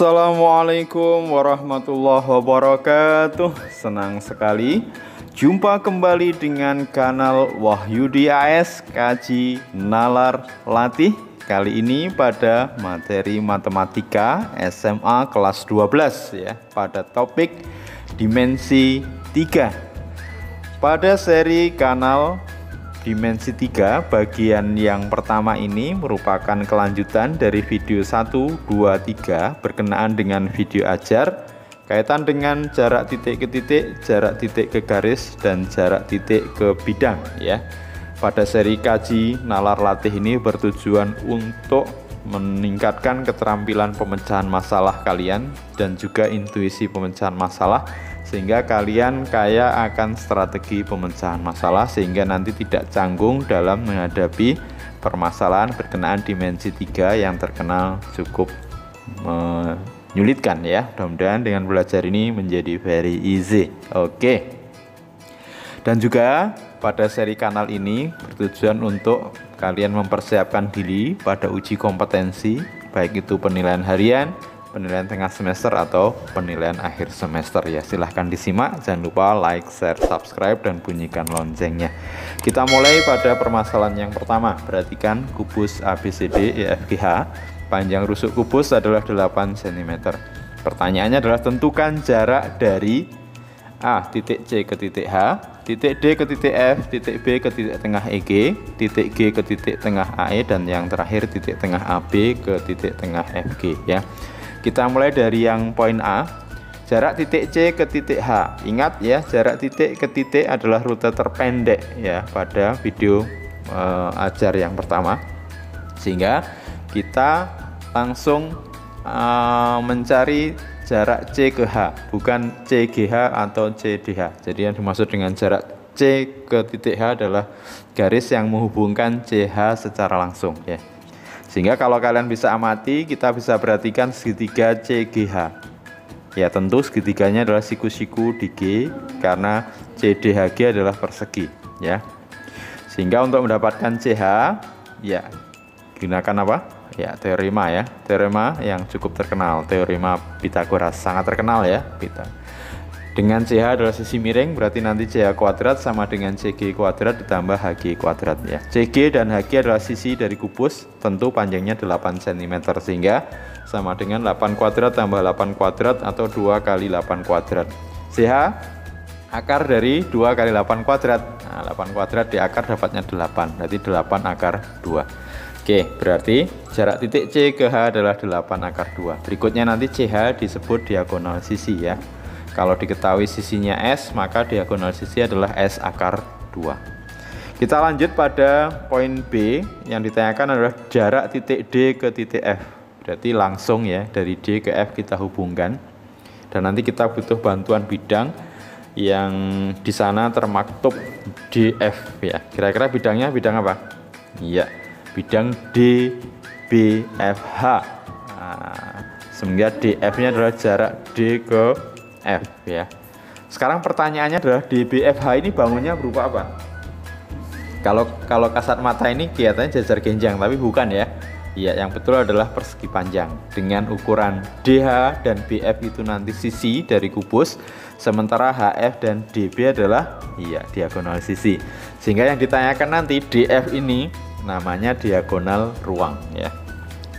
Assalamualaikum warahmatullahi wabarakatuh. Senang sekali jumpa kembali dengan kanal Wahyudi AS Kaji Nalar Latih. Kali ini pada materi matematika SMA kelas 12 ya, pada topik dimensi 3. Pada seri kanal Dimensi 3 bagian yang pertama ini merupakan kelanjutan dari video 1, 2, 3 berkenaan dengan video ajar kaitan dengan jarak titik ke titik, jarak titik ke garis, dan jarak titik ke bidang ya. Pada seri kaji nalar latih ini bertujuan untuk meningkatkan keterampilan pemecahan masalah kalian dan juga intuisi pemecahan masalah, sehingga kalian kaya akan strategi pemecahan masalah, sehingga nanti tidak canggung dalam menghadapi permasalahan berkenaan dimensi 3 yang terkenal cukup menyulitkan ya. Mudah-mudahan dengan belajar ini menjadi very easy. Oke. Dan juga pada seri kanal ini bertujuan untuk kalian mempersiapkan diri pada uji kompetensi, baik itu penilaian harian, penilaian tengah semester, atau penilaian akhir semester ya. Silahkan disimak, jangan lupa like, share, subscribe, dan bunyikan loncengnya. Kita mulai pada permasalahan yang pertama. Perhatikan kubus ABCD EFGH. Panjang rusuk kubus adalah 8 cm. Pertanyaannya adalah tentukan jarak dari A titik C ke titik H, titik D ke titik F, titik B ke titik tengah EG, titik G ke titik tengah AE, dan yang terakhir titik tengah AB ke titik tengah FG ya. Kita mulai dari yang poin A, jarak titik C ke titik H. Ingat ya, jarak titik ke titik adalah rute terpendek ya pada video ajar yang pertama, sehingga kita langsung mencari jarak C ke H, bukan CGH atau CDH. Jadi yang dimaksud dengan jarak C ke titik H adalah garis yang menghubungkan CH secara langsung ya. Sehingga kalau kalian bisa amati, kita bisa perhatikan segitiga CGH. Ya, tentu segitiganya adalah siku-siku di G karena CDHG adalah persegi ya. Sehingga untuk mendapatkan CH ya gunakan apa? Ya, teorema ya. Teorema yang cukup terkenal, teorema Pythagoras, sangat terkenal ya, Dengan CH adalah sisi miring, berarti nanti CH kuadrat sama dengan CG kuadrat ditambah HG kuadrat ya. CG dan HG adalah sisi dari kubus, tentu panjangnya 8 cm, sehingga sama dengan 8 kuadrat tambah 8 kuadrat atau 2 kali 8 kuadrat. CH akar dari 2 kali 8 kuadrat. Nah, 8 kuadrat di akar dapatnya 8, berarti 8 akar 2. Oke, berarti jarak titik C ke H adalah 8 akar 2. Berikutnya nanti CH disebut diagonal sisi ya. Kalau diketahui sisinya S, maka diagonal sisi adalah S akar 2. Kita lanjut pada poin B, yang ditanyakan adalah jarak titik D ke titik F. Berarti langsung ya, dari D ke F kita hubungkan. Dan nanti kita butuh bantuan bidang yang di sana termaktub DF ya. Kira-kira bidangnya bidang apa? Iya, bidang DBFH. Nah, sehingga DF-nya adalah jarak D ke F ya. Sekarang pertanyaannya adalah DBFH ini bangunnya berupa apa? Kalau kasat mata ini kelihatannya jajar genjang, tapi bukan ya. Ya, yang betul adalah persegi panjang dengan ukuran DH dan BF itu nanti sisi dari kubus, sementara HF dan DB adalah diagonal sisi. Sehingga yang ditanyakan nanti DF ini namanya diagonal ruang ya.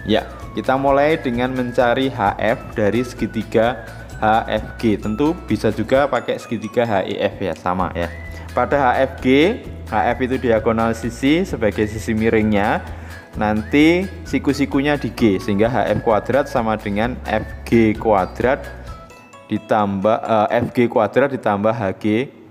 Ya, kita mulai dengan mencari HF dari segitiga HFG. Tentu bisa juga pakai segitiga HEF ya, sama ya. Pada HFG, HF itu diagonal sisi sebagai sisi miringnya. Nanti siku-sikunya di G, sehingga HF kuadrat sama dengan FG kuadrat ditambah FG kuadrat ditambah HG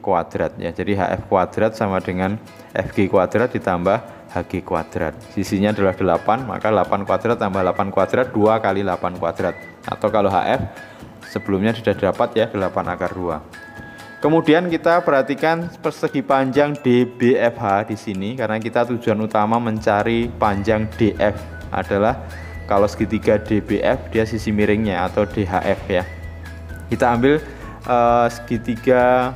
kuadrat ya. Jadi HF kuadrat sama dengan FG kuadrat ditambah HG kuadrat. Sisinya adalah 8, maka 8 kuadrat tambah 8 kuadrat 2 kali 8 kuadrat. Atau kalau HF sebelumnya sudah dapat ya 8 akar 2. Kemudian kita perhatikan persegi panjang DBFH di sini, karena kita tujuan utama mencari panjang DF adalah kalau segitiga DBF dia sisi miringnya atau DHF ya. Kita ambil segitiga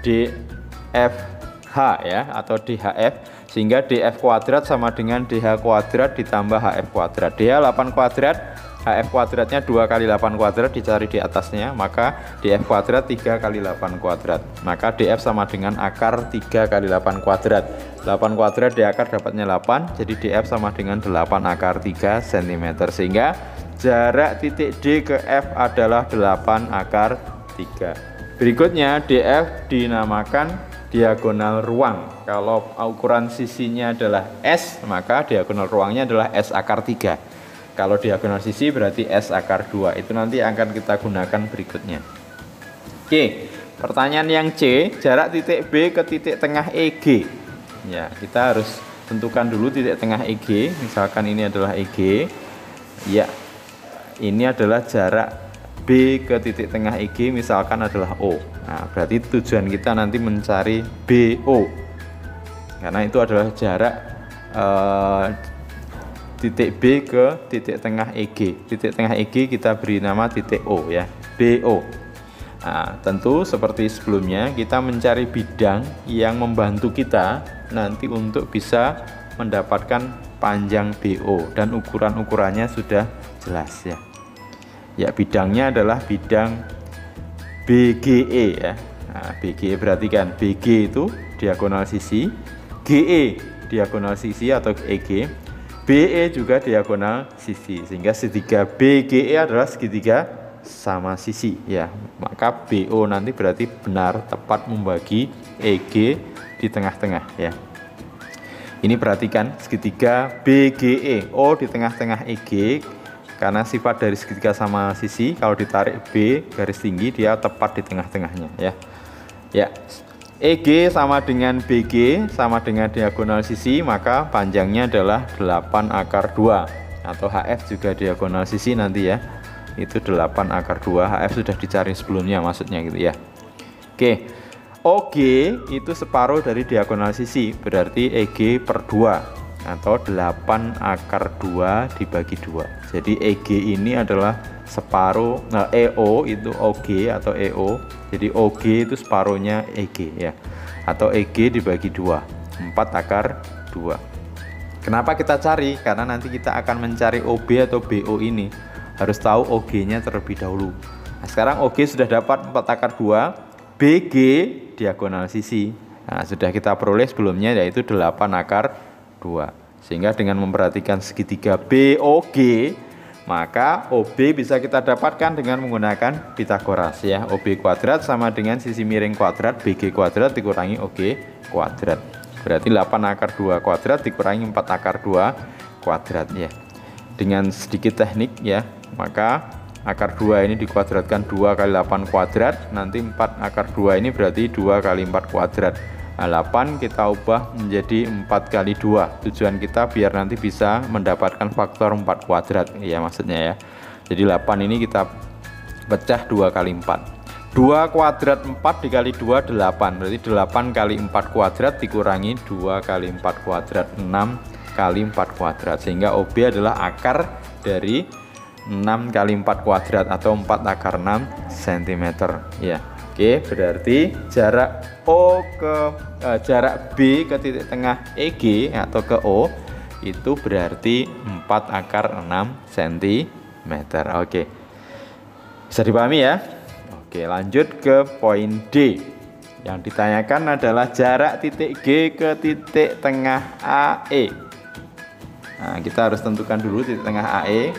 DFH ya atau DHF, sehingga DF kuadrat sama dengan DH kuadrat ditambah HF kuadrat. DH 8 kuadrat HF kuadratnya 2 kali 8 kuadrat dicari di atasnya, maka DF kuadrat 3 kali 8 kuadrat. Maka DF sama dengan akar 3 kali 8 kuadrat. 8 kuadrat di akar dapatnya 8, jadi DF sama dengan 8 akar 3 cm. Sehingga jarak titik D ke F adalah 8 akar 3. Berikutnya DF dinamakan diagonal ruang. Kalau ukuran sisinya adalah S, maka diagonal ruangnya adalah S akar 3. Kalau diagonal sisi berarti S akar 2. Itu nanti akan kita gunakan berikutnya. Oke, pertanyaan yang C, jarak titik B ke titik tengah EG. Ya, kita harus tentukan dulu titik tengah EG. Misalkan ini adalah EG. Ya, ini adalah jarak B ke titik tengah EG, misalkan adalah O. Nah, berarti tujuan kita nanti mencari BO, karena itu adalah jarak titik B ke titik tengah EG. Titik tengah EG kita beri nama titik O ya, BO. Nah, tentu seperti sebelumnya kita mencari bidang yang membantu kita nanti untuk bisa mendapatkan panjang BO, dan ukuran-ukurannya sudah jelas ya. Ya, bidangnya adalah bidang BGE ya. Nah, BGE berarti kan BG itu diagonal sisi, GE diagonal sisi atau EG, BE juga diagonal sisi, sehingga segitiga BGE adalah segitiga sama sisi ya. Maka BO nanti berarti benar tepat membagi EG di tengah-tengah ya. Ini perhatikan segitiga BGE, O di tengah-tengah EG. Karena sifat dari segitiga sama sisi, kalau ditarik B garis tinggi dia tepat di tengah-tengahnya ya. Ya, EG sama dengan BG sama dengan diagonal sisi, maka panjangnya adalah 8 akar 2, atau HF juga diagonal sisi nanti ya. Itu 8 akar 2, HF sudah dicari sebelumnya maksudnya gitu ya. Oke, OG itu separuh dari diagonal sisi, berarti EG per 2 atau 8 akar 2 dibagi 2. Jadi EG ini adalah separuh, nah EO itu OG atau EO. Jadi OG itu separuhnya EG ya. Atau EG dibagi 2, 4 akar 2. Kenapa kita cari? Karena nanti kita akan mencari OB atau BO ini. Harus tahu OG-nya terlebih dahulu. Nah, sekarang OG sudah dapat 4 akar 2, BG diagonal sisi. Nah, sudah kita peroleh sebelumnya yaitu 8 akar 2. Sehingga dengan memperhatikan segitiga BOG, maka OB bisa kita dapatkan dengan menggunakan Pitagoras ya. OB kuadrat sama dengan sisi miring kuadrat BG kuadrat dikurangi OG kuadrat. Berarti 8 akar 2 kuadrat dikurangi 4 akar 2 kuadrat ya. Dengan sedikit teknik ya, maka akar 2 ini dikuadratkan 2 kali 8 kuadrat, nanti 4 akar 2 ini berarti 2 kali 4 kuadrat. 8 kita ubah menjadi 4 kali 2. Tujuan kita biar nanti bisa mendapatkan faktor 4 kuadrat ya maksudnya ya. Jadi 8 ini kita pecah 2 kali 4. 2 kuadrat 4 dikali 2 8. Berarti 8 kali 4 kuadrat dikurangi 2 kali 4 kuadrat, 6 kali 4 kuadrat. Sehingga OB adalah akar dari 6 kali 4 kuadrat atau 4 akar 6 cm ya. Oke, berarti jarak jarak B ke titik tengah EG atau ke O itu berarti 4 akar 6 cm. Oke, bisa dipahami ya. Oke, lanjut ke poin D. Yang ditanyakan adalah jarak titik G ke titik tengah AE. Nah, kita harus tentukan dulu titik tengah AE.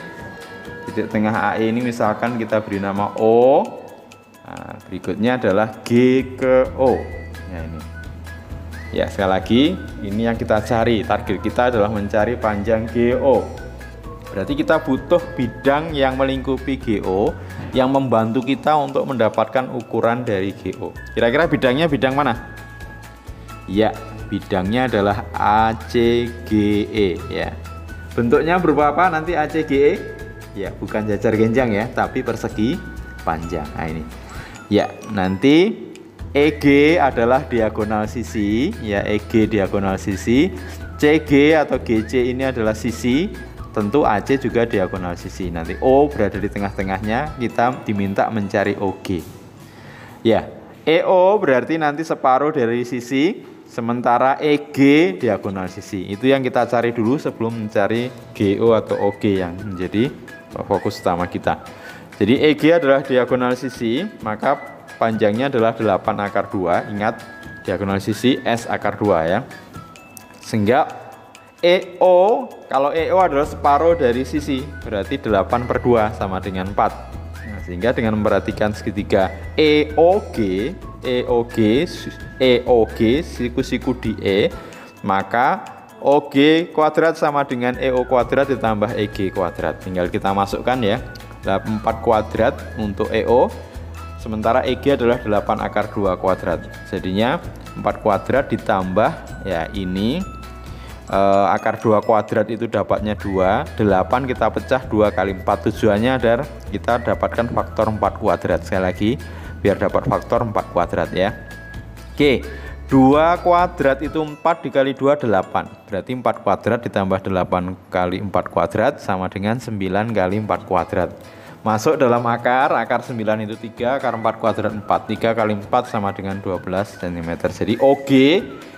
Titik tengah AE ini misalkan kita beri nama O. Nah, berikutnya adalah G ke O. Ya, ini. Ya, sekali lagi ini yang kita cari. Target kita adalah mencari panjang GO. Berarti kita butuh bidang yang melingkupi GO yang membantu kita untuk mendapatkan ukuran dari GO. Kira-kira bidangnya bidang mana? Ya, bidangnya adalah ACGE ya. Bentuknya berupa apa nanti ACGE? Ya, bukan jajar genjang ya, tapi persegi panjang. Nah, ini. Ya, nanti EG adalah diagonal sisi, ya EG diagonal sisi, CG atau GC ini adalah sisi, tentu AC juga diagonal sisi. Nanti O berada di tengah-tengahnya, kita diminta mencari OG. Ya, EO berarti nanti separuh dari sisi, sementara EG diagonal sisi. Itu yang kita cari dulu sebelum mencari GO atau OG yang menjadi fokus utama kita. Jadi EG adalah diagonal sisi, maka panjangnya adalah 8 akar 2. Ingat, diagonal sisi S akar 2 ya. Sehingga EO, kalau EO adalah separuh dari sisi, berarti 8/2 sama dengan 4. Nah, sehingga dengan memperhatikan segitiga EOG, siku-siku di E, maka OG kuadrat sama dengan EO kuadrat ditambah EG kuadrat. Tinggal kita masukkan ya. 4 kuadrat untuk EO, sementara EG adalah 8 akar 2 kuadrat. Jadinya 4 kuadrat ditambah ya ini akar 2 kuadrat itu dapatnya 2. 8 kita pecah 2 kali 4. Tujuannya agar kita dapatkan faktor 4 kuadrat. Sekali lagi biar dapat faktor 4 kuadrat ya. Oke, 2 kuadrat itu 4 dikali 2 8. Berarti 4 kuadrat ditambah 8 kali 4 kuadrat sama dengan 9 kali 4 kuadrat. Masuk dalam akar 9 itu 3, akar 4 kuadrat 4. 3 kali 4 sama dengan 12 cm. Jadi OG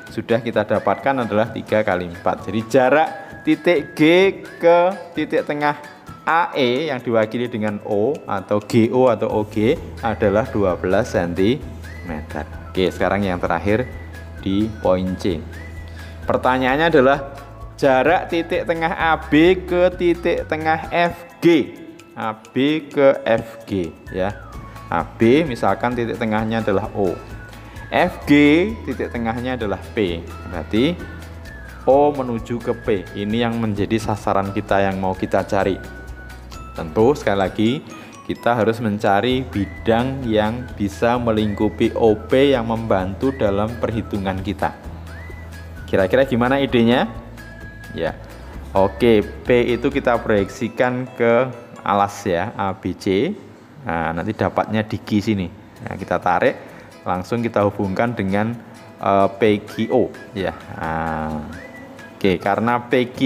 sudah kita dapatkan adalah 3 kali 4. Jadi jarak titik G ke titik tengah AE yang diwakili dengan O atau GO atau OG adalah 12 cm. Oke, sekarang yang terakhir di poin C. Pertanyaannya adalah jarak titik tengah AB ke titik tengah FG. AB ke FG ya. AB misalkan titik tengahnya adalah O. FG titik tengahnya adalah P. Berarti O menuju ke P. Ini yang menjadi sasaran kita yang mau kita cari. Tentu sekali lagi kita harus mencari bidang yang bisa melingkupi OP yang membantu dalam perhitungan kita. Kira-kira gimana idenya? Ya. Oke, P itu kita proyeksikan ke alas ya, ABC. Nah, nanti dapatnya di Q sini. Nah, kita tarik, langsung kita hubungkan dengan PQO ya. Nah, oke, karena PQ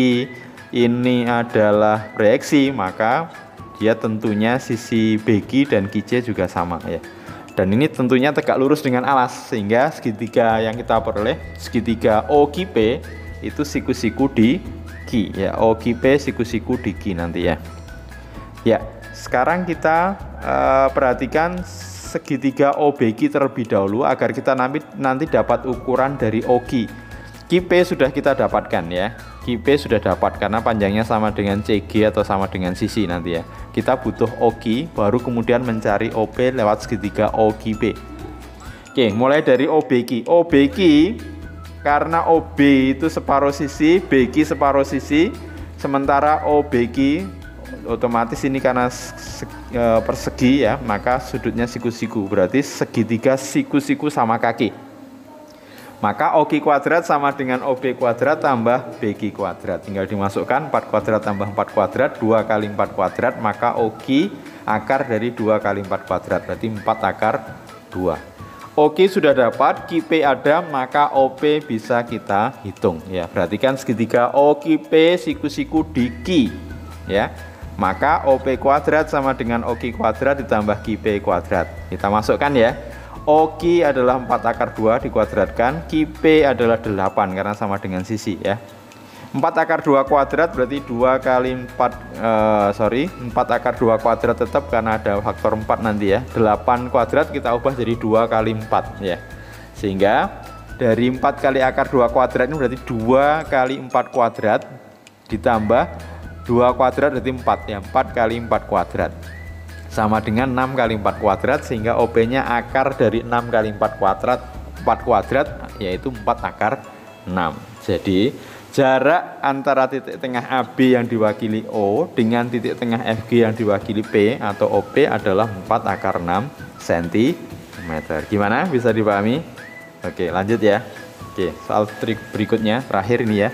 ini adalah proyeksi, maka dia tentunya sisi BQ dan QC juga sama ya. Dan ini tentunya tegak lurus dengan alas, sehingga segitiga yang kita peroleh, segitiga OQP itu siku-siku di Q ya. OQP siku-siku di Q nanti ya. Ya, sekarang kita perhatikan segitiga OBQ terlebih dahulu agar kita nanti dapat ukuran dari OQ. QP sudah kita dapatkan ya. QP sudah dapat karena panjangnya sama dengan CG atau sama dengan sisi nanti ya. Kita butuh OQ baru kemudian mencari OP lewat segitiga OQP. Oke, mulai dari OBQ. OBQ karena OB itu separuh sisi, BQ separuh sisi, sementara OBQ otomatis ini karena persegi ya, maka sudutnya siku-siku, berarti segitiga siku-siku sama kaki. Maka OQ kuadrat sama dengan OB kuadrat tambah BQ kuadrat. Tinggal dimasukkan 4 kuadrat tambah 4 kuadrat, 2 kali 4 kuadrat, maka OQ akar dari 2 kali 4 kuadrat, berarti 4 akar 2. OQ sudah dapat, QP ada, maka OP bisa kita hitung ya. Perhatikan segitiga OQP siku-siku di Q ya. Maka OP kuadrat sama dengan OQ kuadrat ditambah QP kuadrat. Kita masukkan ya. OQ adalah 4 akar 2 dikuadratkan, QP adalah 8 karena sama dengan sisi ya. 4 akar 2 kuadrat berarti 2 kali 4 4 akar 2 kuadrat tetap karena ada faktor 4 nanti ya. 8 kuadrat kita ubah jadi 2 kali 4 ya. Sehingga dari 4 kali akar 2 kuadrat ini berarti 2 kali 4 kuadrat ditambah 2 kuadrat berarti 4 ya, 4 kali 4 kuadrat sama dengan 6 kali 4 kuadrat, sehingga OP nya akar dari 6 kali 4 kuadrat yaitu 4 akar 6. Jadi jarak antara titik tengah AB yang diwakili O dengan titik tengah FG yang diwakili P atau OP adalah 4 akar 6 cm. Gimana, bisa dipahami? Oke, lanjut ya. Oke, soal trik berikutnya terakhir ini ya.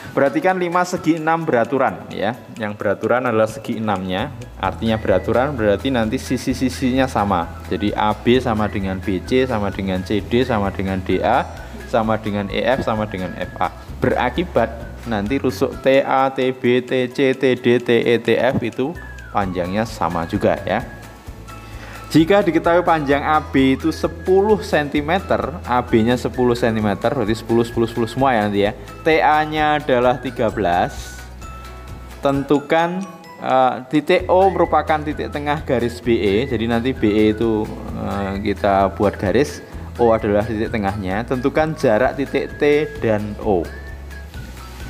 Perhatikan 5 segi 6 beraturan ya. Yang beraturan adalah segi 6-nya. Artinya beraturan berarti nanti sisi-sisinya sama. Jadi AB sama dengan BC, sama dengan CD, sama dengan DA, sama dengan EF, sama dengan FA. Berakibat nanti rusuk TA, TB, TC, TD, TE, TF itu panjangnya sama juga ya. Jika diketahui panjang AB itu 10 cm, AB-nya 10 cm, berarti 10 semua ya nanti ya. TA-nya adalah 13. Tentukan titik O merupakan titik tengah garis BE. Jadi nanti BE itu kita buat garis, O adalah titik tengahnya. Tentukan jarak titik T dan O.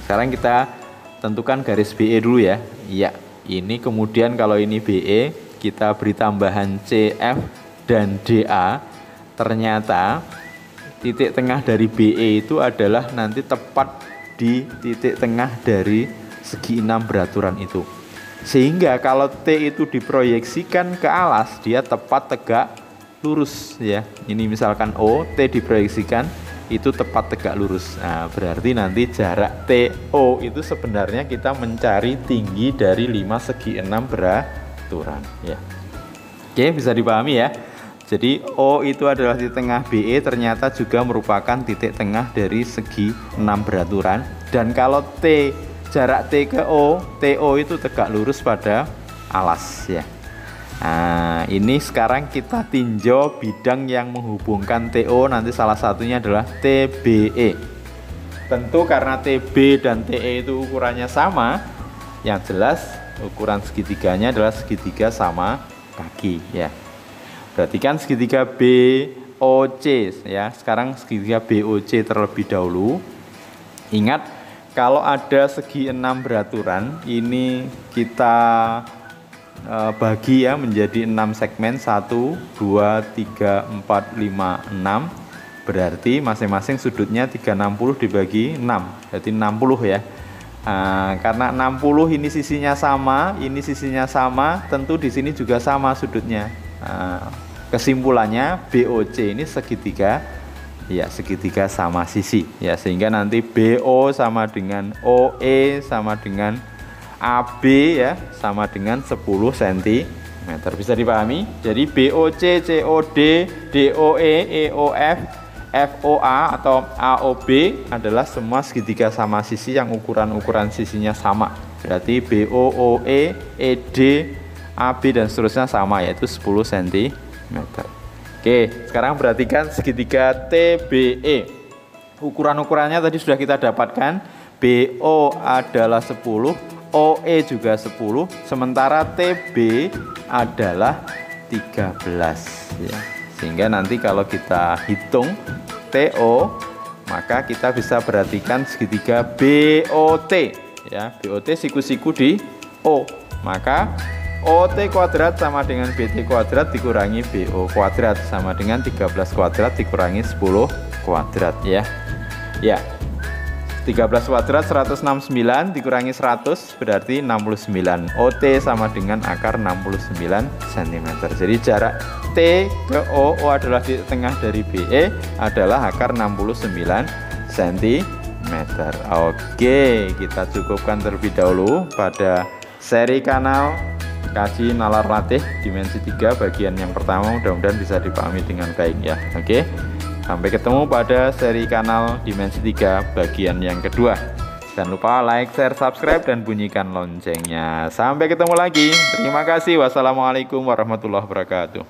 Sekarang kita tentukan garis BE dulu ya. Iya, ini kemudian kalau ini BE, kita beri tambahan CF dan DA. Ternyata titik tengah dari BE itu adalah nanti tepat di titik tengah dari segi 6 beraturan itu. Sehingga kalau T itu diproyeksikan ke alas, dia tepat tegak lurus ya. Ini misalkan O, T diproyeksikan itu tepat tegak lurus. Nah, berarti nanti jarak TO itu sebenarnya kita mencari tinggi dari 5 segi 6 beraturan ya. Oke, bisa dipahami ya. Jadi O itu adalah titik tengah BE, ternyata juga merupakan titik tengah dari segi 6 beraturan. Dan kalau T, jarak T ke O, TO itu tegak lurus pada alas ya. Nah, ini sekarang kita tinjau bidang yang menghubungkan TO, nanti salah satunya adalah TBE. Tentu karena TB dan TE itu ukurannya sama, yang jelas ukuran segitiganya adalah segitiga sama kaki ya. Berarti kan segitiga BOC ya. Sekarang segitiga BOC terlebih dahulu. Ingat, kalau ada segi 6 beraturan, ini kita bagi ya menjadi 6 segmen, 1, 2, 3, 4, 5, 6. Berarti masing-masing sudutnya 360 dibagi 6, berarti 60 ya. Karena 60 ini sisinya sama, tentu di sini juga sama sudutnya. Kesimpulannya BOC ini segitiga ya, segitiga sama sisi ya, sehingga nanti BO sama dengan OE sama dengan AB ya, sama dengan 10 cm. Bisa dipahami? Jadi BOC, COD, DOE, EOF, FOA atau AOB adalah semua segitiga sama sisi yang ukuran sisinya sama. Berarti BOOE, ED, AB dan seterusnya sama, yaitu 10 cm. Oke, sekarang perhatikan segitiga TBE. Ukuran-ukurannya tadi sudah kita dapatkan. BO adalah 10, OE juga 10, sementara TB adalah 13 ya. Sehingga nanti kalau kita hitung TO, maka kita bisa perhatikan segitiga BOT ya. BOT siku-siku di O, maka OT kuadrat sama dengan BT kuadrat dikurangi BO kuadrat sama dengan 13 kuadrat dikurangi 10 kuadrat ya. Ya. 13 kuadrat 169 dikurangi 100 berarti 69. OT sama dengan akar 69 cm. Jadi jarak T ke O adalah di tengah dari BE adalah akar 69 cm. Oke, kita cukupkan terlebih dahulu pada seri kanal kaji nalar latih dimensi 3 bagian yang pertama. Mudah-mudahan bisa dipahami dengan baik ya. Oke, sampai ketemu pada seri kanal dimensi 3 bagian yang kedua. Jangan lupa like, share, subscribe, dan bunyikan loncengnya. Sampai ketemu lagi. Terima kasih. Wassalamualaikum warahmatullahi wabarakatuh.